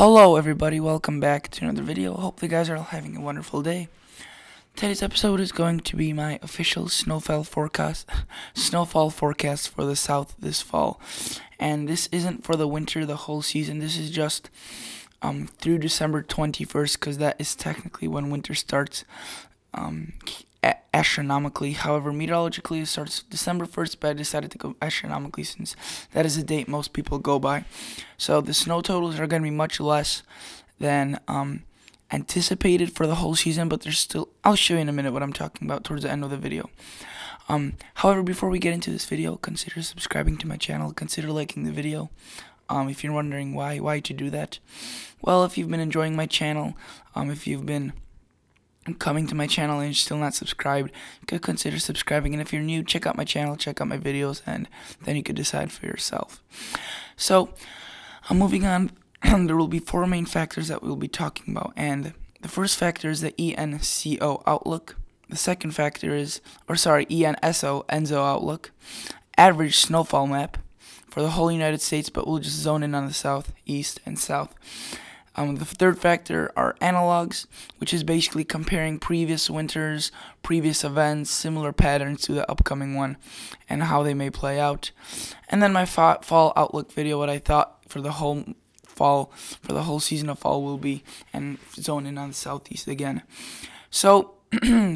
Hello everybody, welcome back to another video. Hope you guys are all having a wonderful day. Today's episode is going to be my official snowfall forecast for the south this fall. And this isn't for the winter, the whole season. This is just through December 21st, because that is technically when winter starts astronomically. However, meteorologically it starts December 1st, but I decided to go astronomically since that is the date most people go by. So the snow totals are going to be much less than anticipated for the whole season, but there's still, I'll show you in a minute what I'm talking about towards the end of the video. However, before we get into this video, consider subscribing to my channel, consider liking the video. If you're wondering why to do that, well, if you've been enjoying my channel, if you've been coming to my channel and you're still not subscribed, you could consider subscribing. And if you're new, check out my channel, check out my videos, and then you could decide for yourself. So, moving on, there will be four main factors that we'll be talking about. And the first factor is the Enso Outlook. The second factor is, Enso Outlook, average snowfall map for the whole United States, but we'll just zone in on the south, east, and south. The third factor are analogs, which is basically comparing previous winters, previous events, similar patterns to the upcoming one, and how they may play out. And then my fall outlook video, what I thought for the whole fall, for the whole season of fall will be, and zone in on the southeast again. So,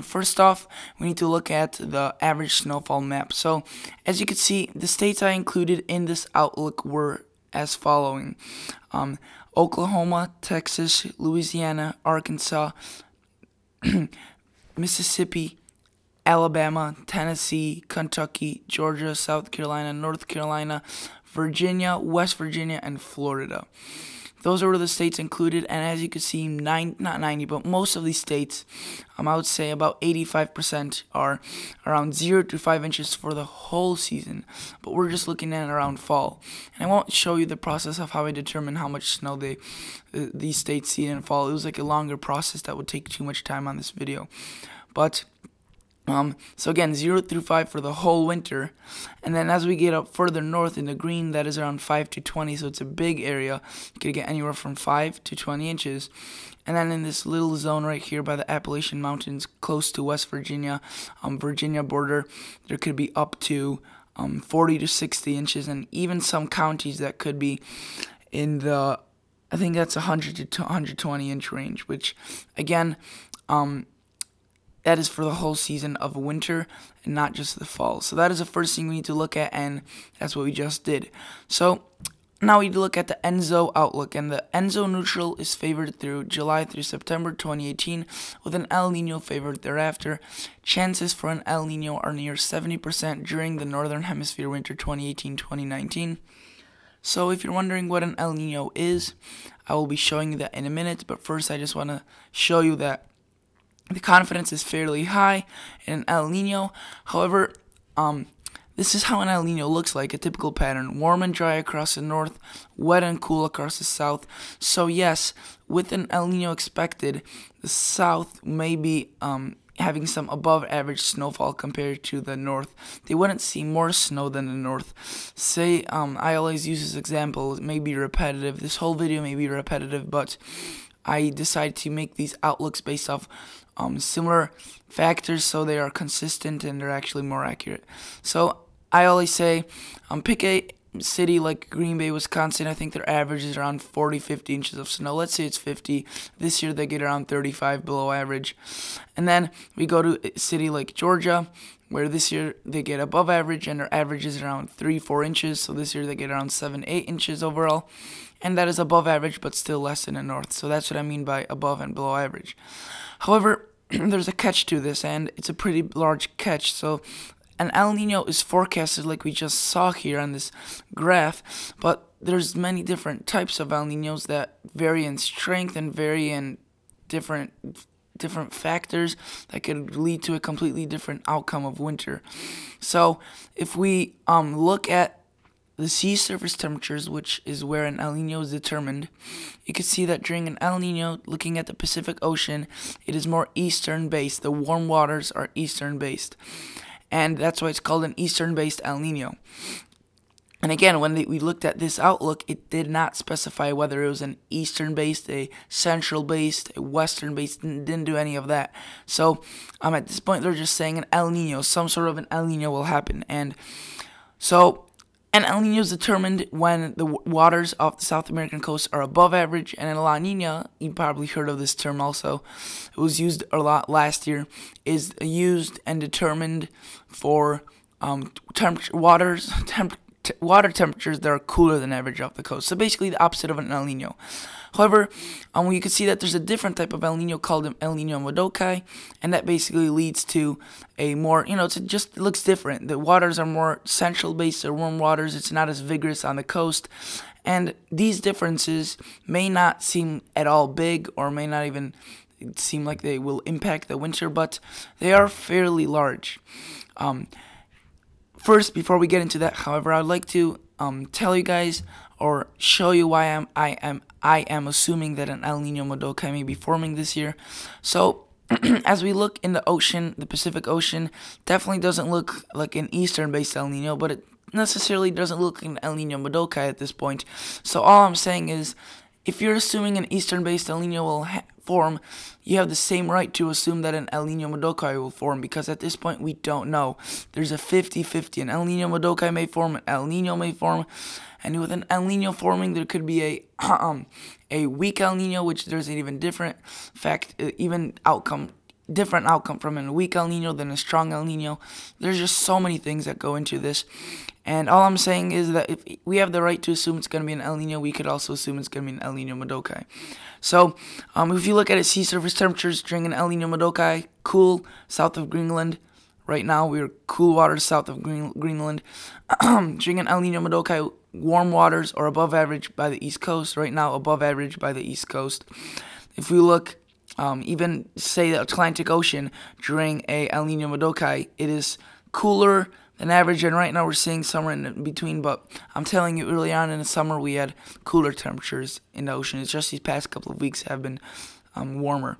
first off, we need to look at the average snowfall map. So, as you can see, the states I included in this outlook were as following: Oklahoma, Texas, Louisiana, Arkansas, Mississippi, Alabama, Tennessee, Kentucky, Georgia, South Carolina, North Carolina, Virginia, West Virginia, and Florida. Those are the states included, and as you can see, not 90, but most of these states, I would say about 85% are around 0 to 5 inches for the whole season, but we're just looking at around fall. And I won't show you the process of how I determine how much snow these states see in fall. It was like a longer process that would take too much time on this video. But so again, 0 through 5 for the whole winter, and then as we get up further north in the green, that is around 5 to 20, so it's a big area. You could get anywhere from 5 to 20 inches. And then in this little zone right here by the Appalachian Mountains, close to West Virginia, Virginia border, there could be up to 40 to 60 inches, and even some counties that could be in the, I think that's 100 to 120 inch range, which again, that is for the whole season of winter and not just the fall. So that is the first thing we need to look at, and that's what we just did. So now we need to look at the Enso Outlook, and the Enso neutral is favored through July through September 2018, with an El Nino favored thereafter. Chances for an El Nino are near 70% during the Northern Hemisphere winter 2018-2019. So if you're wondering what an El Nino is, I will be showing you that in a minute, but first I just want to show you that the confidence is fairly high in an El Nino. However, this is how an El Nino looks like, a typical pattern: warm and dry across the north, wet and cool across the south. So yes, with an El Nino expected, the south may be having some above average snowfall compared to the north. They wouldn't see more snow than the north. Say, I always use this example, it may be repetitive, this whole video may be repetitive, but I decided to make these outlooks based off similar factors, so they are consistent and they're actually more accurate. So I always say, pick a city like Green Bay, Wisconsin. I think their average is around 40-50 inches of snow. Let's say it's 50. This year they get around 35 below average. And then we go to a city like Georgia, where this year they get above average, and their average is around 3-4 inches. So this year they get around 7-8 inches overall, and that is above average, but still less than the north. So that's what I mean by above and below average. However, there's a catch to this, and it's a pretty large catch. So an El Nino is forecasted like we just saw here on this graph, but there's many different types of El Ninos that vary in strength and vary in different factors that could lead to a completely different outcome of winter. So if we look at the sea surface temperatures, which is where an El Nino is determined, you can see that during an El Nino, looking at the Pacific Ocean, it is more eastern based. The warm waters are eastern based, and that's why it's called an eastern based El Nino. And again, when we looked at this outlook, it did not specify whether it was an eastern-based, a central-based, a western-based. Didn't do any of that. So at this point, they're just saying an El Nino, some sort of an El Nino will happen. And so an El Nino is determined when the waters off the South American coast are above average, and a La Nina, you probably heard of this term also, it was used a lot last year, is used and determined for water temperatures that are cooler than average off the coast. So basically the opposite of an El Nino. However, you can see that there's a different type of El Nino called an El Nino Modokai, and that basically leads to a more, it looks different. The waters are more central based, they're warm waters, it's not as vigorous on the coast, and these differences may not seem at all big, or may not even seem like they will impact the winter, but they are fairly large. First, before we get into that, however, I'd like to tell you guys or show you why I am assuming that an El Nino Modokai may be forming this year. So, as we look in the ocean, the Pacific Ocean definitely doesn't look like an eastern-based El Nino, but it necessarily doesn't look like an El Nino Modokai at this point. So all I'm saying is, if you're assuming an eastern-based El Nino will form, you have the same right to assume that an El Nino Modokai will form, because at this point we don't know. There's a 50-50. An El Nino Modokai may form, an El Nino may form, and with an El Nino forming, there could be a weak El Nino, which there's an even different different outcome from a weak El Nino than a strong El Nino. There's just so many things that go into this. And all I'm saying is that if we have the right to assume it's going to be an El Nino, we could also assume it's going to be an El Nino Modokai. So, if you look at it, sea surface temperatures during an El Nino Modokai, cool south of Greenland. Right now, we're cool waters south of Greenland. During an El Nino Modokai, warm waters are above average by the East Coast. Right now, above average by the East Coast. If we look, even say the Atlantic Ocean during a El Nino Modokai, it is cooler than average, and right now we're seeing summer in between, but I'm telling you, early on in the summer we had cooler temperatures in the ocean. It's just these past couple of weeks have been warmer.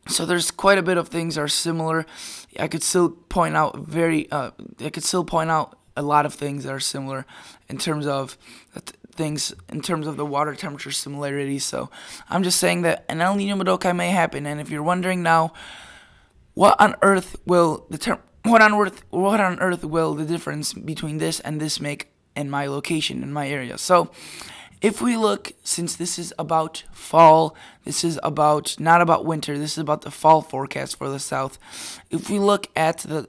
So there's quite a bit of things are similar. I could still point out a lot of things that are similar in terms of the water temperature similarities. So I'm just saying that an El Nino Modokai may happen, and if you're wondering now, what on earth will the difference between this and this make in my location, in my area? So, if we look, since this is about fall, this is not about winter, this is about the fall forecast for the South. If we look at the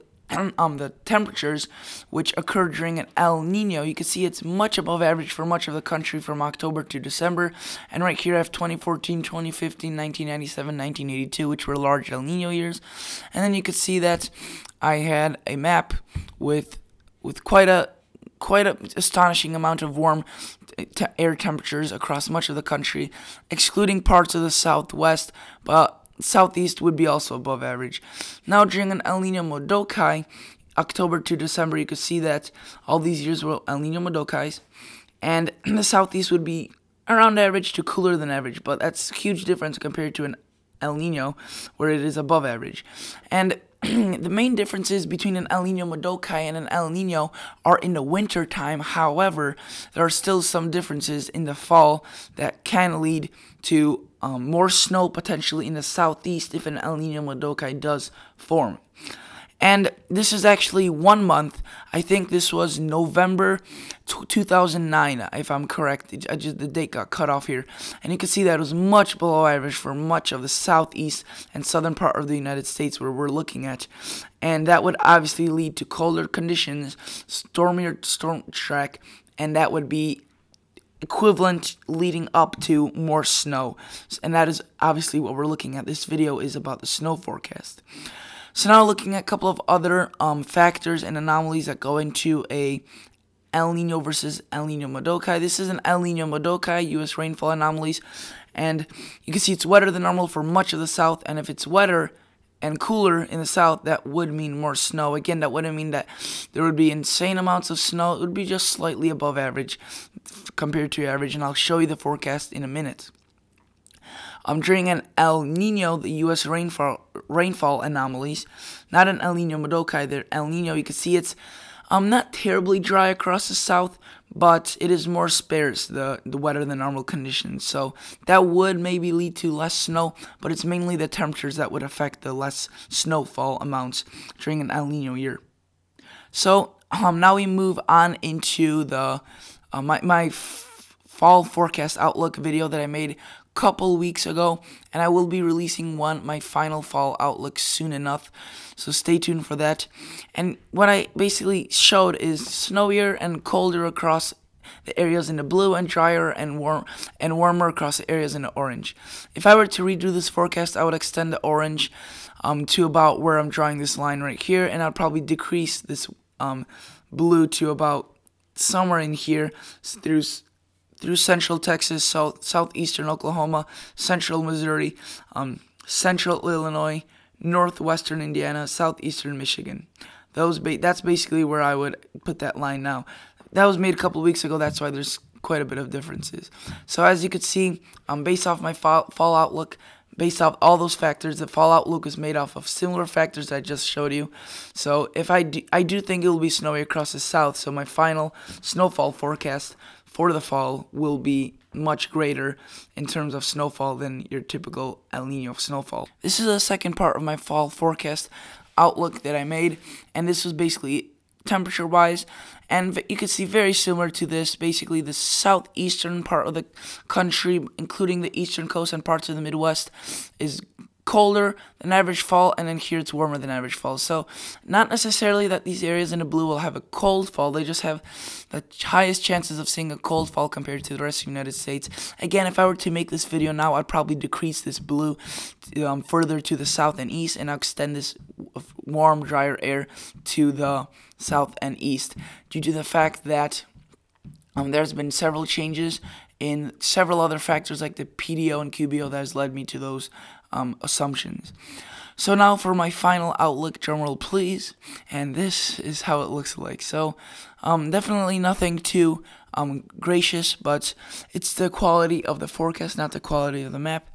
temperatures which occur during an El Nino, you can see it's much above average for much of the country from October to December. And right here I have 2014, 2015, 1997, 1982, which were large El Nino years. And then you can see that I had a map with quite a astonishing amount of warm air temperatures across much of the country, excluding parts of the southwest, but southeast would be also above average. Now during an El Nino Modokai, October to December, you could see that all these years were El Nino Modokais, and the southeast would be around average to cooler than average, but that's a huge difference compared to an El Nino where it is above average. And the main differences between an El Nino Modokai and an El Nino are in the winter time. However, there are still some differences in the fall that can lead to more snow potentially in the southeast if an El Nino Modokai does form. And this is actually 1 month. I think this was November 2009, if I'm correct. The date got cut off here. And you can see that it was much below average for much of the southeast and southern part of the United States where we're looking at. And that would obviously lead to colder conditions, stormier storm track, and that would be equivalent leading up to more snow. And that is obviously what we're looking at. This video is about the snow forecast. So now looking at a couple of other factors and anomalies that go into a El Nino versus El Nino Modokai. This is an El Nino Modokai, U.S. rainfall anomalies, and you can see it's wetter than normal for much of the south, and if it's wetter and cooler in the south, that would mean more snow. Again, that wouldn't mean that there would be insane amounts of snow. It would be just slightly above average compared to average, and I'll show you the forecast in a minute. During an El Nino, the U.S. rainfall anomalies, not an El Nino Modokai, the El Nino, you can see it's Not terribly dry across the south, but it is more sparse, the wetter than normal conditions. So that would maybe lead to less snow, but it's mainly the temperatures that would affect the less snowfall amounts during an El Nino year. So now we move on into the my fall forecast outlook video that I made a couple weeks ago, and I will be releasing my final fall outlook soon enough, so stay tuned for that. And what I basically showed is snowier and colder across the areas in the blue, and drier and warmer across the areas in the orange. If I were to redo this forecast, I would extend the orange to about where I'm drawing this line right here, and I'd probably decrease this blue to about somewhere in here through central Texas, southeastern Oklahoma, central Missouri, central Illinois, northwestern Indiana, southeastern Michigan. That's basically where I would put that line now. That was made a couple of weeks ago, that's why there's quite a bit of differences. So as you could see, based off my fall outlook, based off all those factors, the fall outlook is made off of similar factors that I just showed you. So if I do think it will be snowy across the south, so my final snowfall forecast for the fall will be much greater in terms of snowfall than your typical El Nino snowfall. This is the second part of my fall forecast outlook that I made, and this was basically temperature wise, and you can see very similar to this. Basically the southeastern part of the country, including the eastern coast and parts of the Midwest, is colder than average fall, and then here it's warmer than average fall. So not necessarily that these areas in the blue will have a cold fall, they just have the highest chances of seeing a cold fall compared to the rest of the United States. Again, if I were to make this video now, I'd probably decrease this blue further to the south and east, and I'll extend this warm, drier air to the south and east, due to the fact that there's been several changes in several other factors like the PDO and QBO that has led me to those assumptions. So now for my final outlook, drumroll please, and this is how it looks like. So definitely nothing too gracious, but it's the quality of the forecast, not the quality of the map.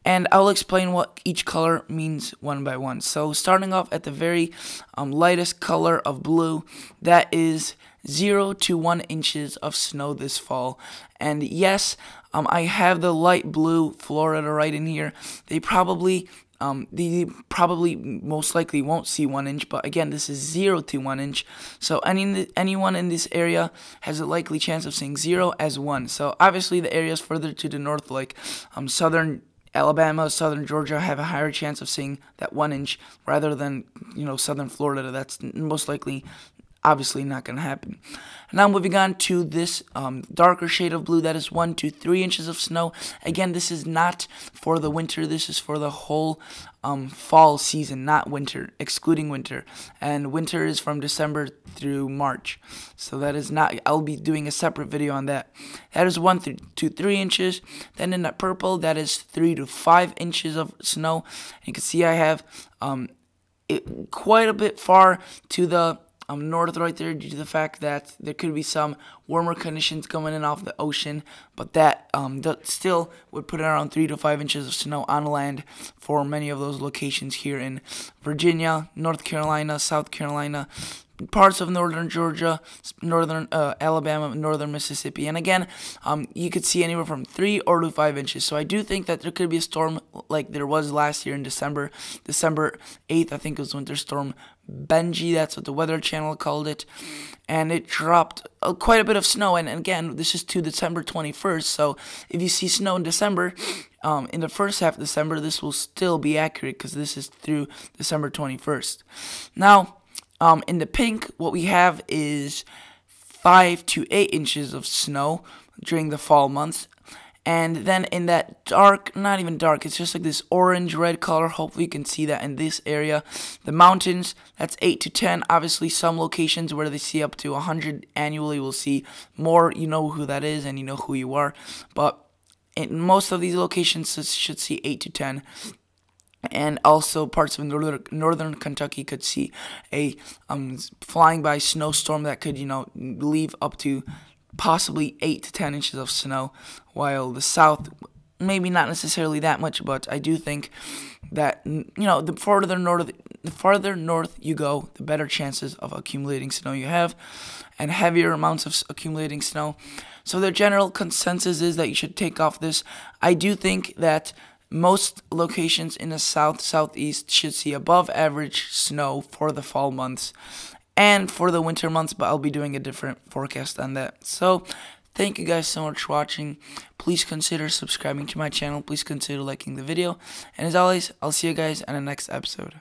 And I'll explain what each color means one by one. So starting off at the very lightest color of blue, that is 0 to 1 inches of snow this fall. And yes, I have the light blue Florida right in here. They probably most likely won't see 1 inch, but again, this is 0 to 1 inch. So anyone in this area has a likely chance of seeing 0 as 1. So obviously the areas further to the north, like southern Alabama, southern Georgia, have a higher chance of seeing that 1 inch rather than, southern Florida. That's most likely obviously not going to happen. Now moving on to this darker shade of blue, that is 1 to 3 inches of snow. Again, this is not for the winter, this is for the whole fall season, not winter, excluding winter. And winter is from December through March. So that is not, I'll be doing a separate video on that. That is 1 to 3 inches. Then in that purple, that is 3 to 5 inches of snow. You can see I have it quite a bit far to the north right there, due to the fact that there could be some warmer conditions coming in off the ocean, but that still would put around 3 to 5 inches of snow on land for many of those locations here in Virginia, North Carolina, South Carolina, parts of northern Georgia, northern Alabama, northern Mississippi. And again, you could see anywhere from 3 or to 5 inches. So I do think that there could be a storm like there was last year in December 8th, I think it was Winter Storm Benji, that's what the Weather Channel called it, and it dropped quite a bit of snow. And again, this is to December 21st, so if you see snow in December, in the first half of December, this will still be accurate because this is through December 21st. Now, in the pink, what we have is 5 to 8 inches of snow during the fall months. And then in that dark, not even dark, it's just like this orange-red color. Hopefully you can see that in this area. The mountains, that's 8 to 10. Obviously, some locations where they see up to 100 annually will see more. You know who that is and you know who you are. But in most of these locations, it should see 8 to 10. And also parts of northern Kentucky could see a flying by snowstorm that could, leave up to possibly 8 to 10 inches of snow, while the south, maybe not necessarily that much, but I do think that, the further the farther north you go, the better chances of accumulating snow you have, and heavier amounts of accumulating snow. So the general consensus is that you should take off this. I do think that most locations in the southeast should see above average snow for the fall months and for the winter months, but I'll be doing a different forecast on that. So thank you guys so much for watching. Please consider subscribing to my channel. Please consider liking the video. And as always, I'll see you guys in the next episode.